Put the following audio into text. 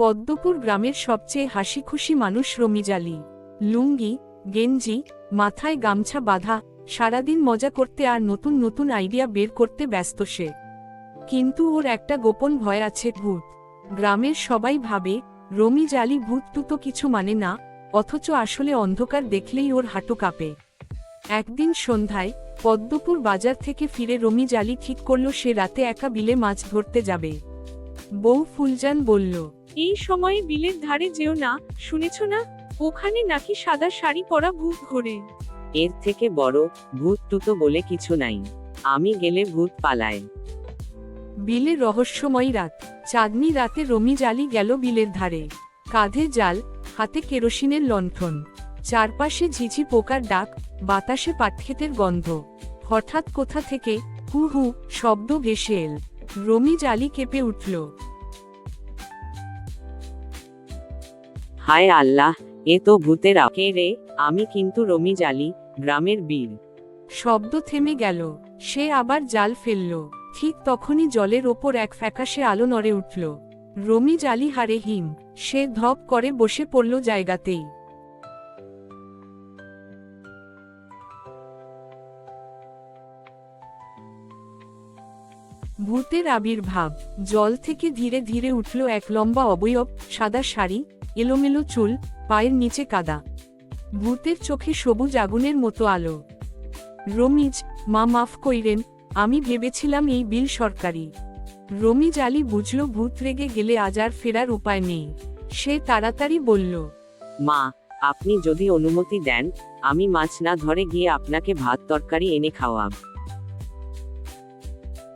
পদ্মপুর গ্রামের সবচেয়ে হাসিখুশি মানুষ রমিজ আলী। লুঙ্গি, গেঞ্জি, মাথায় গামছা বাঁধা, সারাদিন মজা করতে আর নতুন নতুন আইডিয়া বের করতে ব্যস্ত সে। কিন্তু ওর একটা গোপন ভয় আছে, ভূত। গ্রামের সবাই ভাবে রমিজ আলী ভূত তো কিছু মানে না, অথচ আসলে অন্ধকার দেখলেই ওর হাঁটু কাঁপে। একদিন সন্ধ্যায় পদ্মপুর বাজার থেকে ফিরে রমিজ আলী ঠিক করল সে রাতে একা বিলে মাছ ধরতে যাবে। বউ ফুলজান বলল, এই সময়ে বিলের ধারে যেও না, শুনেছ না, ওখানে নাকি সাদা শাড়ি পরা ভূত ঘোরে। এর থেকে বড় ভূত টুতো বলে কিছু নাই, আমি গেলে ভূত পালায়। বিলে রহস্যময় রাত। চাঁদনি রাতে রমিজ আলী গেল বিলের ধারে। কাঁধে জাল, হাতে কেরোসিনের লণ্ঠন। চারপাশে ঝিঝি পোকার ডাক, বাতাসে পাটক্ষেতের গন্ধ। হঠাৎ কোথা থেকে হু হু শব্দ ভেসে এল। রমিজ আলী কেঁপে উঠল। হায় আল্লাহ, এ তো ভূতের কে রে? আমি কিন্তু রমিজ আলী, গ্রামের বীর। শব্দ থেমে গেল। সে আবার জাল ফেলল। ঠিক তখনই জলের ওপর এক ফ্যাকাশে আলো নড়ে উঠল। রমিজ আলী হারে হিম। সে ধপ করে বসে পড়ল জায়গাতেই। ভূতের আবির্ভাব। জল থেকে ধীরে ধীরে উঠল এক লম্বা অবয়ব, সাদা শাড়ি, এলোমেলো চুল, পায়ের নিচে কাদা। ভূতের চোখে সবুজ আগুনের মতো আলো। রমিজ, মা মাফ কইরেন, আমি ভেবেছিলাম এই বিল সরকারি। রমিজ আলী বুঝল ভূত রেগে গেলে আজ আর ফেরার উপায় নেই। সে তাড়াতাড়ি বলল, মা, আপনি যদি অনুমতি দেন, আমি মাছ না ধরে গিয়ে আপনাকে ভাত তরকারি এনে খাওয়াব।